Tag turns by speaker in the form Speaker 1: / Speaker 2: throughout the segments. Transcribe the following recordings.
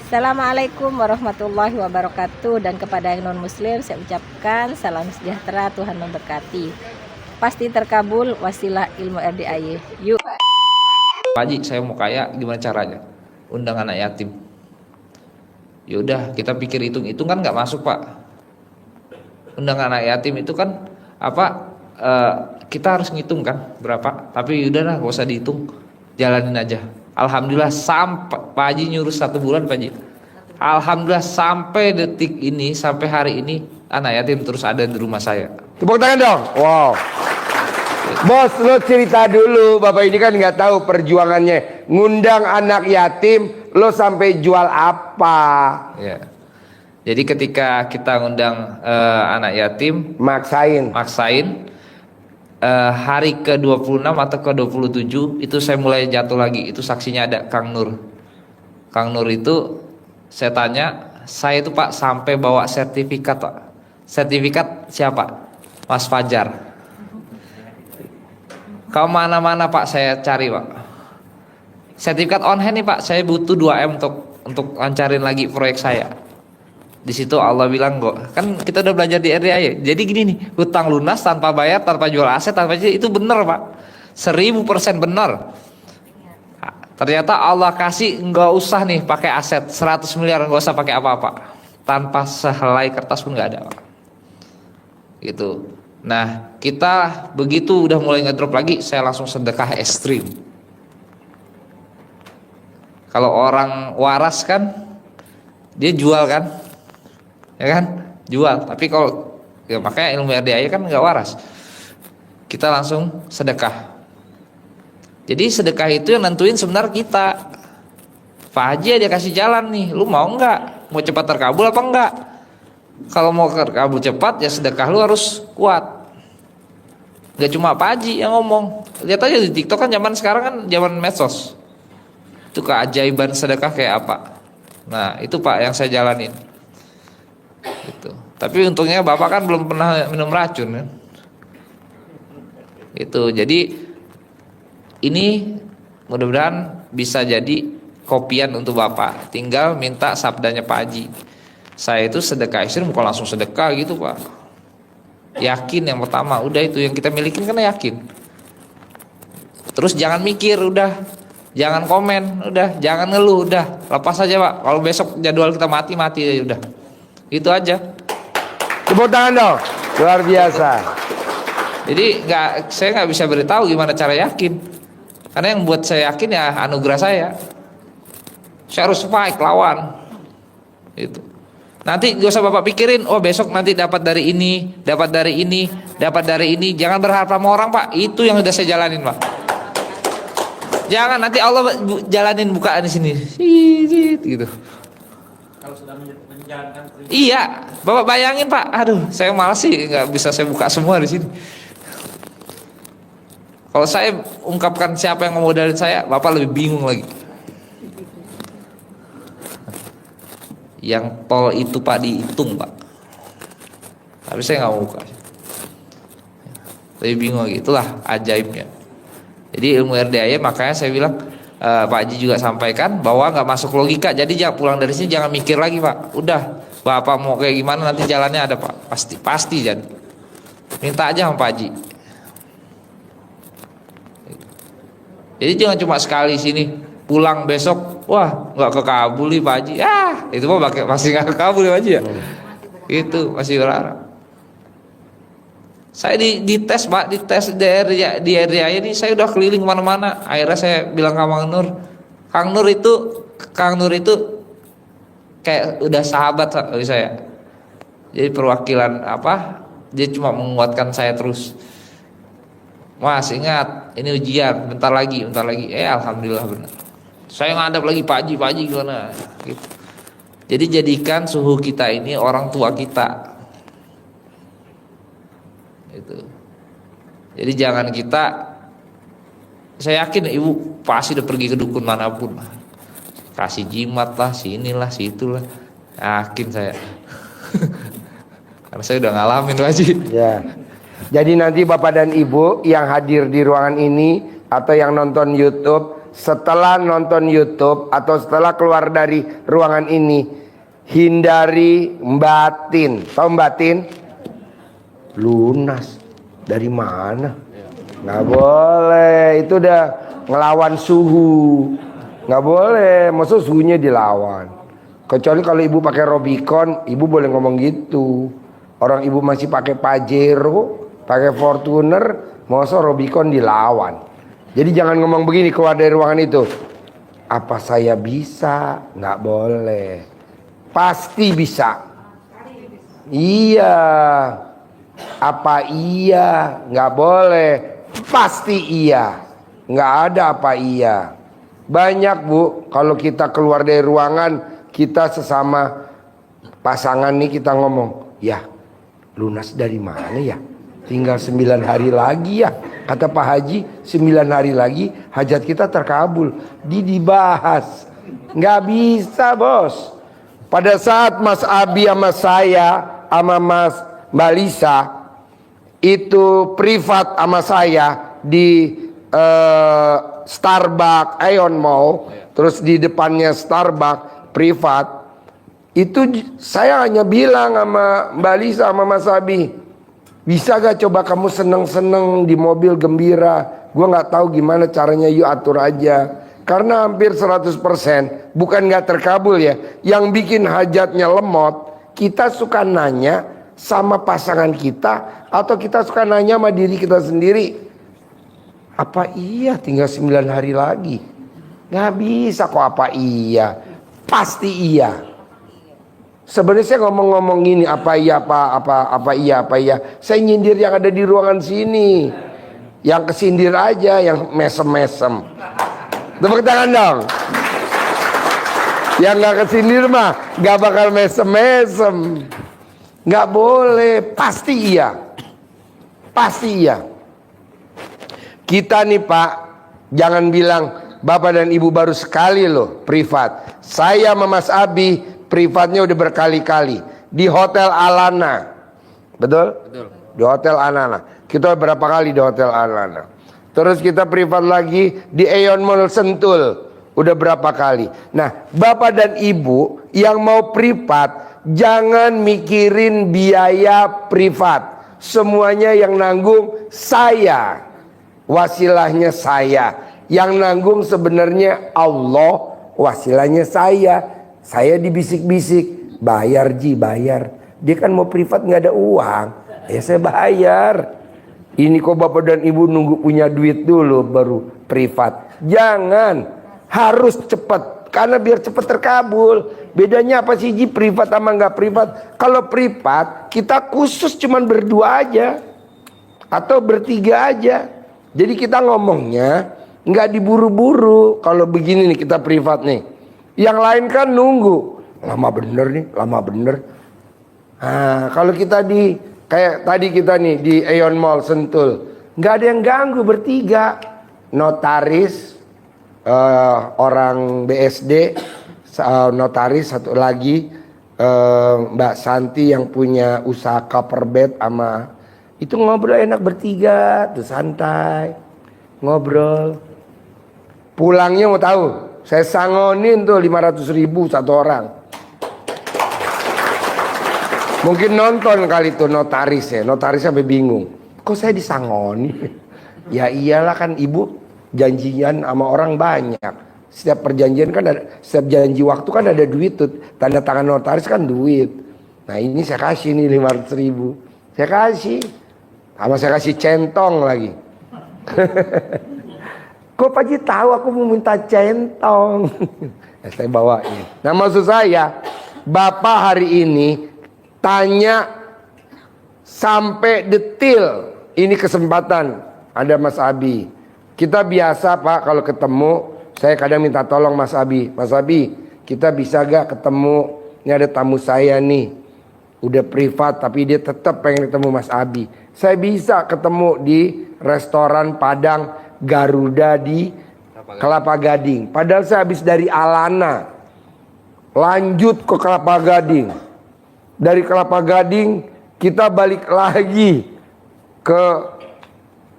Speaker 1: Assalamualaikum warahmatullahi wabarakatuh. Dan kepada yang non muslim saya ucapkan salam sejahtera, Tuhan memberkati. Pasti terkabul wasilah ilmu RDAY. Yuk
Speaker 2: Pak Haji, saya mau kaya, gimana caranya? Undang anak yatim. Ya udah, kita pikir hitung kan nggak masuk Pak. Undang anak yatim itu kan apa? Kita harus ngitung kan berapa. Tapi udahlah, gak usah dihitung, jalanin aja. Alhamdulillah sampai Pak Haji nyuruh 1 bulan Pak Haji. Alhamdulillah sampai detik ini, sampai hari ini anak yatim terus ada di rumah saya.
Speaker 3: Tepuk tangan dong. Wow. Bos, lo cerita dulu. Bapak ini kan nggak tahu perjuangannya. Ngundang anak yatim, lo sampai jual apa?
Speaker 2: Ya. Jadi ketika kita ngundang anak yatim, maksain hari ke-26 atau ke-27 itu saya mulai jatuh lagi. Itu saksinya ada Kang Nur. Kang Nur itu saya tanya, saya itu Pak sampai bawa sertifikat Pak. Sertifikat siapa? Mas Fajar. Kau mana-mana Pak saya cari Pak. Sertifikat on hand nih Pak, saya butuh 2M untuk lancarin lagi proyek saya. Di situ Allah bilang kok, kan kita udah belajar di RDAY. Jadi gini nih, hutang lunas tanpa bayar, tanpa jual aset, tanpa itu bener Pak. 1000% bener. Ternyata Allah kasih nggak usah nih pakai aset 100 miliar, nggak usah pakai apa-apa, tanpa sehelai kertas pun nggak ada Pak. Gitu. Nah kita begitu udah mulai ngedrop lagi, saya langsung sedekah ekstrim. Kalau orang waras kan dia jual kan, ya kan, jual. Tapi kalau ya makanya ilmu RDAY kan nggak waras, kita langsung sedekah. Jadi sedekah itu yang nentuin sebenarnya kita. Pak Haji dia kasih jalan nih, lu mau nggak? Mau cepat terkabul apa enggak? Kalau mau terkabul cepat ya sedekah lu harus kuat. Gak cuma Pak Haji yang ngomong. Lihat aja di TikTok kan zaman sekarang kan zaman medsos. Itu keajaiban sedekah kayak apa. Nah itu Pak yang saya jalanin gitu. Tapi untungnya Bapak kan belum pernah minum racun kan. Itu jadi ini mudah-mudahan bisa jadi kopian untuk Bapak. Tinggal minta sabdanya Pak Haji. Saya itu sedekah ekstrim bukan langsung sedekah gitu Pak. Yakin yang pertama, udah itu yang kita milikin kan yakin. Terus jangan mikir, udah jangan komen, udah jangan ngeluh, udah lepas aja Pak. Kalau besok jadwal kita mati aja udah. Itu aja.
Speaker 3: Tepuk tangan dong. Luar biasa.
Speaker 2: Jadi saya nggak bisa beritahu gimana cara yakin. Karena yang buat saya yakin ya anugerah saya. Saya harus fight lawan. Itu. Nanti gak usah Bapak pikirin, oh besok nanti dapat dari ini, dapat dari ini, dapat dari ini. Jangan berharap sama orang Pak. Itu yang udah saya jalanin Pak. Jangan nanti Allah jalanin bukaan di sini. Gitu.
Speaker 4: Kalau sudah menjalankan prinsip.
Speaker 2: Iya, Bapak bayangin Pak. Aduh, saya malas sih nggak bisa saya buka semua di sini. Kalau saya ungkapkan siapa yang ngemodalin saya, Bapak lebih bingung lagi. Yang tol itu Pak dihitung Pak. Tapi saya nggak mau buka. Lebih bingung lagi. Itulah ajaibnya. Jadi ilmu RDAY makanya saya bilang Pak Haji juga sampaikan bahwa nggak masuk logika. Jadi jangan pulang dari sini jangan mikir lagi Pak. Udah Bapak mau kayak gimana nanti jalannya ada Pak. Pasti jadi. Minta aja sama Pak Haji. Jadi jangan cuma sekali sini. Pulang besok, wah nggak kekabul nih Pak Haji. Itu mah masih nggak kekabul Pak Haji ya. Itu masih berharap. Saya dites Pak, dites di area ini saya udah keliling kemana-mana. Akhirnya saya bilang ke Kang Nur itu kayak udah sahabat bagi saya. Jadi perwakilan apa? Dia cuma menguatkan saya terus. Mas ingat ini ujian, bentar lagi. Alhamdulillah benar. Saya ngadap lagi Pak Haji gimana? Gitu. Jadi jadikan suhu kita ini orang tua kita. Itu. Jadi jangan kita, saya yakin ibu pasti udah pergi ke dukun manapun, kasih jimat lah, sinilah, situlah, yakin saya. Karena saya udah ngalamin Pak Haji.
Speaker 3: Ya. Jadi nanti Bapak dan Ibu yang hadir di ruangan ini atau yang nonton YouTube, setelah nonton YouTube atau setelah keluar dari ruangan ini, hindari batin. Tahu batin? Lunas. Dari mana? Nggak boleh. Itu udah ngelawan suhu. Nggak boleh. Maksud suhunya dilawan. Kecuali kalau ibu pakai Robicon, ibu boleh ngomong gitu. Orang ibu masih pakai Pajero, pakai Fortuner, maksud Robicon dilawan. Jadi jangan ngomong begini keluar dari ruangan itu. Apa saya bisa? Nggak boleh. Pasti bisa. Iya. Apa iya? Nggak boleh. Pasti iya. Nggak ada apa iya. Banyak bu, kalau kita keluar dari ruangan, kita sesama pasangan nih kita ngomong, ya lunas dari mana ya? Tinggal 9 hari lagi ya. Kata Pak Haji, 9 hari lagi hajat kita terkabul. Dibahas. Nggak bisa bos. Pada saat Mas Abi sama saya, sama Mbak Lisa, itu privat sama saya di Starbucks, Aeon Mall, terus di depannya Starbucks, privat. Itu saya hanya bilang sama Mbak Lisa sama Mas Abi, bisa gak coba kamu seneng-seneng di mobil gembira? Gue gak tahu gimana caranya, yuk atur aja. Karena hampir 100% bukan gak terkabul ya. Yang bikin hajatnya lemot, kita suka nanya sama pasangan kita, atau kita suka nanya sama diri kita sendiri. Apa iya tinggal 9 hari lagi? Gak bisa kok apa iya. Pasti iya. Sebenarnya saya ngomong-ngomong gini, apa iya. Saya nyindir yang ada di ruangan sini. Yang kesindir aja, yang mesem-mesem. Tepuk tangan dong. Yang gak kesindir mah gak bakal mesem-mesem. Gak boleh, pasti iya. Pasti iya. Kita nih Pak, jangan bilang Bapak dan Ibu baru sekali loh privat. Saya sama Mas Abi privatnya udah berkali-kali di Hotel Alana. Betul? Betul. Di Hotel Alana. Kita berapa kali di Hotel Alana. Terus kita privat lagi di Aeon Mall Sentul. Udah berapa kali. Nah, Bapak dan Ibu yang mau privat, jangan mikirin biaya privat. Semuanya yang nanggung saya. Wasilahnya saya. Yang nanggung sebenarnya Allah. Wasilahnya saya. Saya dibisik-bisik, bayar Ji, bayar. Dia kan mau privat nggak ada uang, ya saya bayar. Ini kok Bapak dan Ibu nunggu punya duit dulu baru privat. Jangan, harus cepat, karena biar cepat terkabul. Bedanya apa sih Ji, privat sama nggak privat? Kalau privat kita khusus cuman berdua aja, atau bertiga aja. Jadi kita ngomongnya nggak diburu-buru. Kalau begini nih kita privat nih. Yang lain kan nunggu. Lama bener nih, lama bener. Nah, kalau kita di kayak tadi kita nih di Aeon Mall Sentul, nggak ada yang ganggu bertiga. Notaris, orang BSD, notaris satu lagi, Mbak Santi yang punya usaha cover bed sama itu ngobrol enak bertiga, tuh santai ngobrol. Pulangnya mau tahu? Saya sangonin tuh 500.000 satu orang. Mungkin nonton kali tuh notaris ya. Notaris sampai bingung. Kok saya disangoni? Ya iyalah kan ibu janjian sama orang banyak. Setiap perjanjian kan ada, setiap janji waktu kan ada duit tuh. Tanda tangan notaris kan duit. Nah ini saya kasih nih 500.000. Saya kasih. Sama saya kasih centong lagi. Kok Pak Ji tahu aku mau minta centong? Ya, saya bawain. Nah maksud saya, Bapak hari ini tanya sampai detil. Ini kesempatan. Ada Mas Abi. Kita biasa Pak kalau ketemu, saya kadang minta tolong Mas Abi. Mas Abi, kita bisa gak ketemu? Ini ada tamu saya nih. Udah privat tapi dia tetap pengen ketemu Mas Abi. Saya bisa ketemu di restoran Padang Garuda di Kelapa Gading. Padahal saya habis dari Alana, lanjut ke Kelapa Gading. Dari Kelapa Gading kita balik lagi ke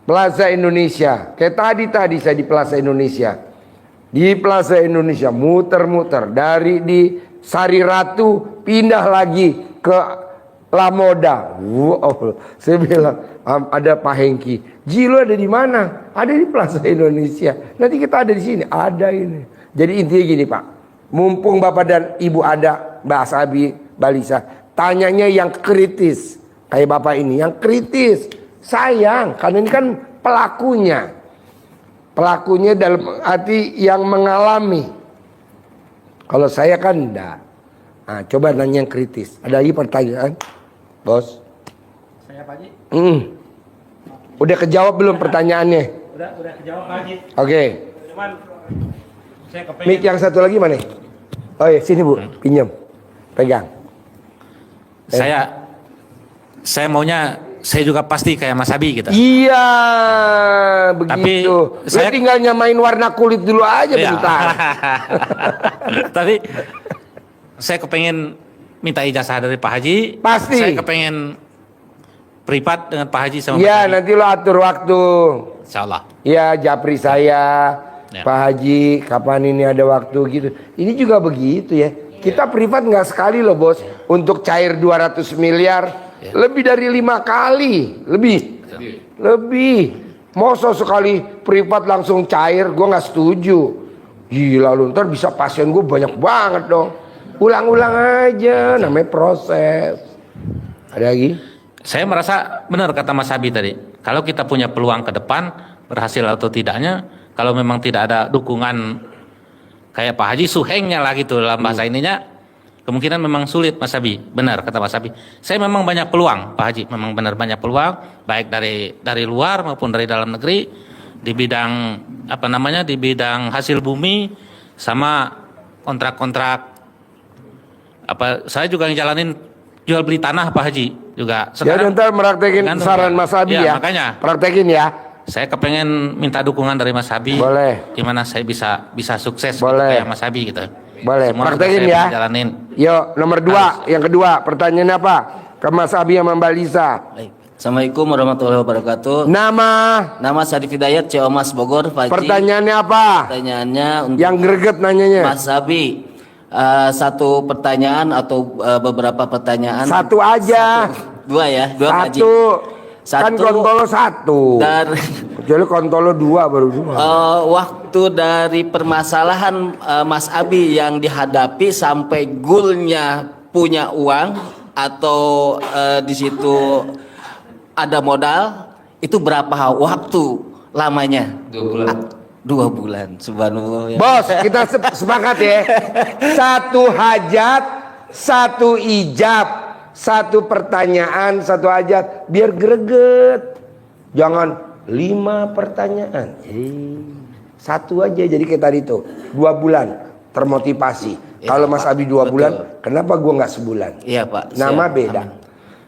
Speaker 3: Plaza Indonesia. Kayak tadi saya di Plaza Indonesia. Di Plaza Indonesia muter-muter dari di Sari Ratu pindah lagi ke La Moda. Wow, saya bilang ada Pak Hengki. Ji, lu ada di mana? Ada di Plaza Indonesia. Nanti kita ada di sini. Ada ini. Jadi intinya gini Pak. Mumpung Bapak dan Ibu ada, Mbak Sabi, Mbak Lisa, tanyanya yang kritis. Kayak Bapak ini, yang kritis. Sayang, karena ini kan pelakunya. Pelakunya dalam arti yang mengalami. Kalau saya kan enggak. Nah, coba nanya yang kritis. Ada lagi pertanyaan, Bos?
Speaker 4: Saya Pak Haji.
Speaker 3: Udah kejawab belum pertanyaannya?
Speaker 4: Udah kejawab Pak Haji.
Speaker 3: Oke.
Speaker 4: Cuman saya kepengen.
Speaker 3: Mic yang satu lagi mana? Oh ya, sini Bu, pinjam. Pegang.
Speaker 4: Saya maunya saya juga pasti kayak Mas Abi gitu.
Speaker 3: Iya, begitu.
Speaker 4: saya
Speaker 3: tinggal nyamain warna kulit dulu aja
Speaker 4: Iya.
Speaker 3: bentar.
Speaker 4: Tapi saya kepengen minta ijazah dari Pak Haji.
Speaker 3: Pasti.
Speaker 4: Saya kepengen privat dengan Pak Haji sama Mas
Speaker 3: Iya,
Speaker 4: Abi.
Speaker 3: nanti lo atur waktu.
Speaker 4: Insya Allah.
Speaker 3: Ya, japri saya,
Speaker 4: Ya.
Speaker 3: Pak Haji, kapan ini ada waktu gitu. Ini juga begitu ya. Kita privat nggak sekali loh Bos. Untuk cair 200 miliar, lebih dari 5 kali. Lebih. Masa sekali privat langsung cair, gue nggak setuju. Gila lu, ntar bisa pasien gue banyak banget dong. Ulang-ulang aja, namanya proses. Ada lagi?
Speaker 4: Saya merasa benar kata Mas Abi tadi. Kalau kita punya peluang ke depan, berhasil atau tidaknya, kalau memang tidak ada dukungan kayak Pak Haji, suhengnya lah gitu dalam bahasa ininya, kemungkinan memang sulit Mas Abi. Benar kata Mas Abi. Saya memang banyak peluang Pak Haji, memang benar banyak peluang, baik dari luar maupun dari dalam negeri, di bidang di bidang hasil bumi sama kontrak-kontrak. Saya juga ngejalanin jual beli tanah Pak Haji juga.
Speaker 3: Ya ntar meraktekin saran Mas Abi ya.
Speaker 4: Makanya
Speaker 3: praktekin ya.
Speaker 4: saya kepengen minta dukungan dari Mas Abi.
Speaker 3: Boleh.
Speaker 4: Gimana saya bisa sukses
Speaker 3: Boleh.
Speaker 4: gitu, kayak Mas Abi gitu.
Speaker 3: Boleh.
Speaker 4: Semua
Speaker 3: Praktekin
Speaker 4: saya
Speaker 3: ya.
Speaker 4: jalanin.
Speaker 3: Yuk, nomor 2, yang kedua, pertanyaannya apa? Ke Mas Abi sama Mbak Lisa.
Speaker 5: Baik. Assalamualaikum warahmatullahi wabarakatuh.
Speaker 3: Nama
Speaker 5: Syarif Hidayat, Ciomas Bogor, Pak Haji.
Speaker 3: pertanyaannya apa?
Speaker 5: Pertanyaannya untuk
Speaker 3: Yang greget nanyanya.
Speaker 5: Mas Abi. Satu pertanyaan atau beberapa pertanyaan.
Speaker 3: Satu aja.
Speaker 5: Dua ya, dua Pak Haji.
Speaker 3: Kan kontolo 1.
Speaker 5: Dari
Speaker 3: Kecuali kontolo 2 baru 2.
Speaker 5: waktu dari permasalahan Mas Abi yang dihadapi sampai goalnya punya uang atau di situ ada modal, itu berapa waktu lamanya?
Speaker 2: 2 bulan.
Speaker 5: 2 bulan, subhanallah ya.
Speaker 3: Bos, kita sepakat ya. 1 hajat, 1 ijab, 1 pertanyaan, 1 hajat, biar greget. Jangan 5 pertanyaan. 1 aja, jadi kayak tadi tuh 2 bulan termotivasi.
Speaker 5: Ya,
Speaker 3: Kalau Mas
Speaker 5: Pak,
Speaker 3: Abi 2
Speaker 5: betul.
Speaker 3: bulan, kenapa gua nggak sebulan?
Speaker 5: Iya Pak.
Speaker 3: Nama
Speaker 5: siap.
Speaker 3: beda,
Speaker 5: Amin.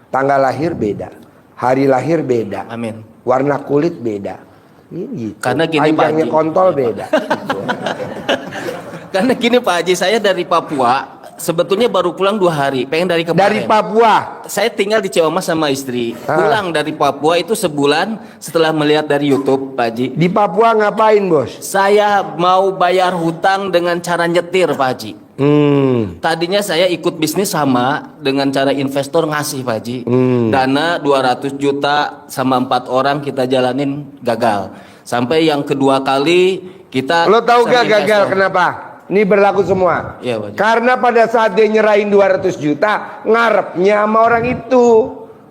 Speaker 3: tanggal lahir beda, hari lahir beda,
Speaker 5: Amin.
Speaker 3: warna kulit beda. Gitu.
Speaker 5: Karena gini, Pak
Speaker 3: Panjangnya
Speaker 5: Haji.
Speaker 3: kontol beda.
Speaker 5: Karena gini Pak Haji, saya dari Papua. Sebetulnya baru pulang 2 hari, pengen dari kemarin.
Speaker 3: Dari Papua.
Speaker 5: Saya tinggal di Ciomas sama istri.
Speaker 3: Ah.
Speaker 5: Pulang dari Papua itu sebulan setelah melihat dari YouTube, Pak Haji.
Speaker 3: Di Papua ngapain bos?
Speaker 5: Saya mau bayar hutang dengan cara nyetir, Pak Haji. Tadinya saya ikut bisnis sama dengan cara investor ngasih, Pak Haji. Dana 200 juta sama 4 orang kita jalanin gagal. Sampai yang kedua kali kita.
Speaker 3: Lo tahu
Speaker 5: sama
Speaker 3: gak gagal
Speaker 5: investor.
Speaker 3: kenapa? Ini berlaku semua.
Speaker 5: Iya, Pak Haji.
Speaker 3: Karena pada saat dia nyerahin 200 juta, ngarepnya sama orang itu.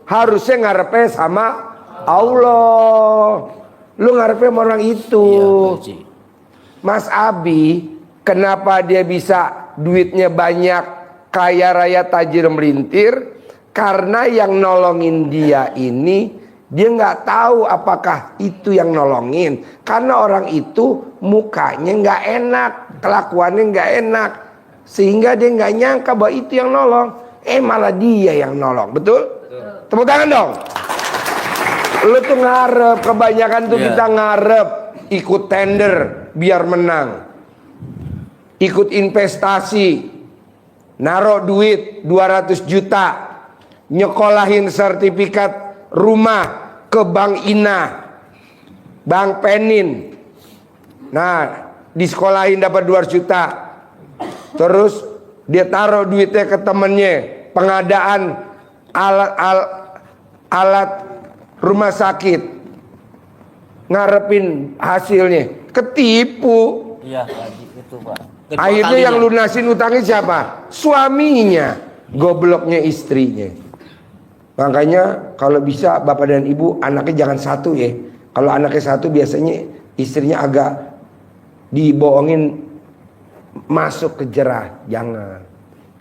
Speaker 3: Harusnya ngarepnya sama Allah. Lu ngarepnya sama orang itu.
Speaker 5: Iya, Pak Haji.
Speaker 3: Mas Abi, kenapa dia bisa duitnya banyak, kaya raya tajir melintir? Karena yang nolongin dia ini, dia nggak tahu apakah itu yang nolongin. Karena orang itu mukanya nggak enak, kelakuannya nggak enak, sehingga dia nggak nyangka bahwa itu yang nolong. Malah dia yang nolong, betul? Tepuk tangan dong. Lu tuh ngarep, kebanyakan tuh
Speaker 5: Iya.
Speaker 3: kita ngarep ikut tender biar menang, ikut investasi, naruh duit 200 juta, nyekolahin sertifikat rumah ke Bank Ina, Bank Penin. Nah, disekolahin dapat 200 juta. Terus dia taruh duitnya ke temennya, pengadaan alat rumah sakit, ngarepin hasilnya, ketipu.
Speaker 5: Iya, Pak Haji, itu Pak. Kedua
Speaker 3: Akhirnya
Speaker 5: kalinya.
Speaker 3: yang lunasin utangnya siapa? Suaminya, gobloknya istrinya. Makanya kalau bisa bapak dan ibu anaknya jangan satu ya. Kalau anaknya satu biasanya istrinya agak dibohongin masuk ke jerah, jangan.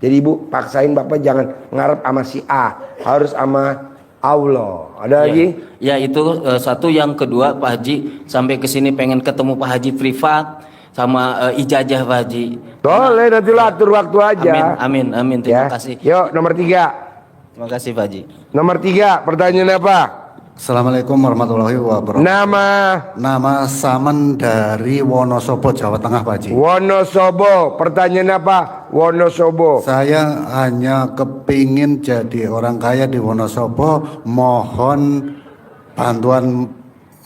Speaker 3: Jadi ibu paksain bapak jangan ngarep sama si A, harus sama Allah. Ada lagi?
Speaker 5: Ya itu satu. Yang kedua Pak Haji, sampai ke sini pengen ketemu Pak Haji privat sama ijazah Pak Haji.
Speaker 3: Boleh, nanti lo atur waktu aja.
Speaker 5: Amin. Terima kasih.
Speaker 3: Yuk nomor 3.
Speaker 5: Terima kasih Pak Haji.
Speaker 3: Nomor 3, pertanyaan apa?
Speaker 6: Assalamualaikum warahmatullahi wabarakatuh.
Speaker 3: Nama
Speaker 6: Saman dari Wonosobo, Jawa Tengah, Pak Haji.
Speaker 3: Wonosobo. Pertanyaan apa? Wonosobo.
Speaker 6: Saya hanya kepingin jadi orang kaya di Wonosobo. Mohon bantuan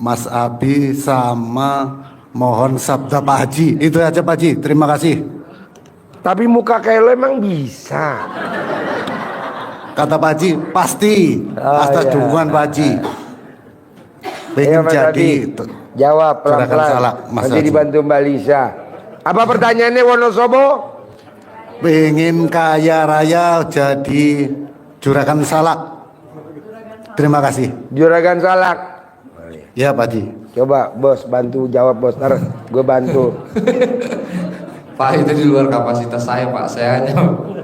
Speaker 6: Mas Abi sama mohon sabda Pak Haji. Itu aja Pak Haji. Terima kasih.
Speaker 3: Tapi muka kayak lo emang bisa.
Speaker 6: Kata Pak Haji pasti atas
Speaker 3: iya.
Speaker 6: dukungan Pak Haji.
Speaker 3: Iya,
Speaker 6: Pengen
Speaker 3: Mas
Speaker 6: jadi
Speaker 3: Adi. Jawab pelan-pelan.
Speaker 6: Salah, Mas
Speaker 3: Nanti
Speaker 6: Haji.
Speaker 3: dibantu Mbak Lisa. Apa pertanyaannya Wonosobo?
Speaker 6: Pengen kaya raya jadi juragan salak. Terima kasih.
Speaker 3: Juragan salak.
Speaker 6: Ya Pak Haji.
Speaker 3: Coba bos bantu jawab bos. Ntar gue bantu.
Speaker 2: Pak, itu di luar kapasitas saya Pak. Saya hanya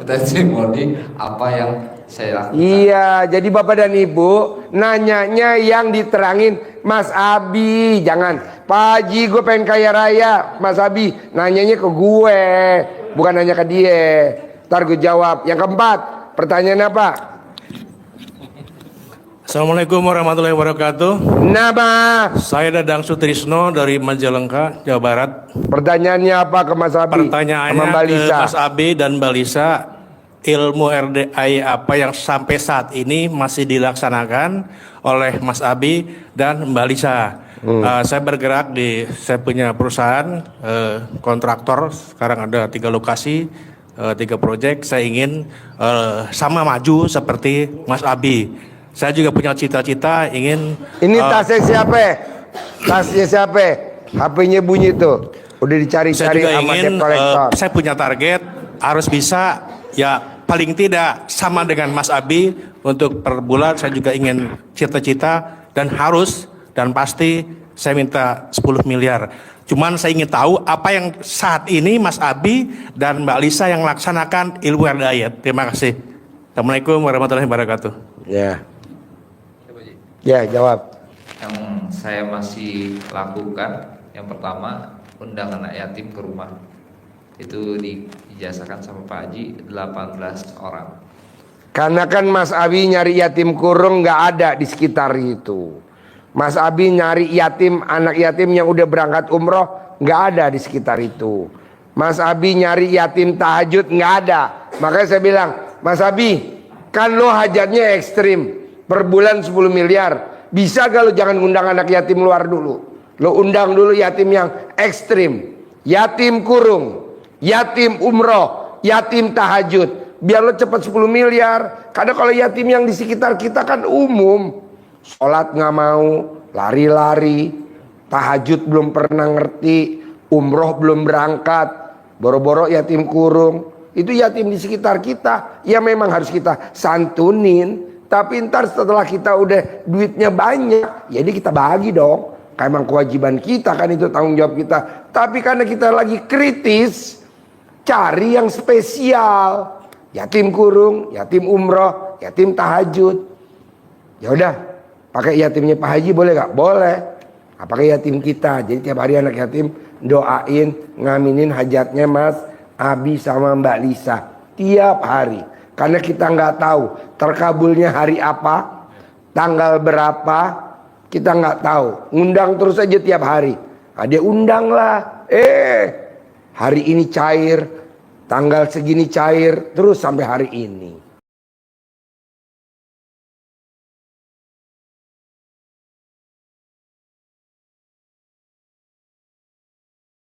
Speaker 2: testimoni apa yang saya lakukan.
Speaker 3: Iya, jadi bapak dan ibu nanyanya yang diterangin Mas Abi. Jangan Pak Haji gue pengen kaya raya. Mas Abi nanyanya ke gue, bukan nanya ke dia. Ntar gue jawab. Yang keempat, pertanyaan apa?
Speaker 7: Assalamualaikum warahmatullahi wabarakatuh.
Speaker 3: Nama.
Speaker 7: Saya Dadang Sutrisno dari Majalengka, Jawa Barat.
Speaker 3: Pertanyaannya apa ke Mas Abi? Sama
Speaker 7: Pertanyaannya
Speaker 3: Mbak
Speaker 7: ke
Speaker 3: Lisa.
Speaker 7: Mas Abi dan Mbak Lisa, ilmu RDI apa yang sampai saat ini masih dilaksanakan oleh Mas Abi dan Mbak Lisa? Saya bergerak saya punya perusahaan kontraktor. Sekarang ada 3 lokasi, 3 proyek. Saya ingin sama maju seperti Mas Abi. Saya juga punya cita-cita ingin.
Speaker 3: Ini tasnya siapa? Tasnya siapa? HP-nya bunyi tuh. Udah
Speaker 7: Saya
Speaker 3: dicari-cari
Speaker 7: juga
Speaker 3: sama
Speaker 7: ingin.
Speaker 3: debt collector.
Speaker 7: Saya punya target harus bisa ya paling tidak sama dengan Mas Abi untuk per bulan. Saya juga ingin cita-cita dan harus dan pasti saya minta 10 miliar. Cuman saya ingin tahu apa yang saat ini Mas Abi dan Mbak Lisa yang laksanakan ilmu RDI. Terima kasih. Assalamualaikum warahmatullahi wabarakatuh.
Speaker 3: Ya. Ya, jawab.
Speaker 2: Yang saya masih lakukan, yang pertama undang anak yatim ke rumah. Itu diijazahkan sama Pak Haji 18 orang.
Speaker 3: Karena kan Mas Abi nyari yatim kurung nggak ada di sekitar itu. Mas Abi nyari yatim, anak yatim yang udah berangkat umroh nggak ada di sekitar itu. Mas Abi nyari yatim tahajud nggak ada. Makanya saya bilang, Mas Abi, kan lo hajatnya ekstrim. Per bulan 10 miliar. Bisa gak lo jangan undang anak yatim luar dulu. Lo undang dulu yatim yang ekstrim. Yatim kurung, yatim umroh, yatim tahajud. Biar lo cepat 10 miliar. Karena kalau yatim yang di sekitar kita kan umum. Sholat gak mau, lari-lari, tahajud belum pernah ngerti, umroh belum berangkat, boro-boro yatim kurung. Itu yatim di sekitar kita. Ya memang harus kita santunin. Tapi ntar setelah kita udah duitnya banyak, jadi kita bagi dong. Kayak emang kewajiban kita kan, itu tanggung jawab kita. Tapi karena kita lagi kritis, cari yang spesial. Yatim kurung, yatim umroh, yatim tahajud. Ya udah, pakai yatimnya Pak Haji boleh gak? Boleh. Nah, pakai yatim kita. Jadi tiap hari anak yatim doain, ngaminin hajatnya Mas Abi sama Mbak Lisa. Tiap hari. Karena kita nggak tahu terkabulnya hari apa, tanggal berapa, kita nggak tahu. Undang terus aja tiap hari. Nah, dia undang lah. Hari ini cair, tanggal segini cair, terus sampai hari ini.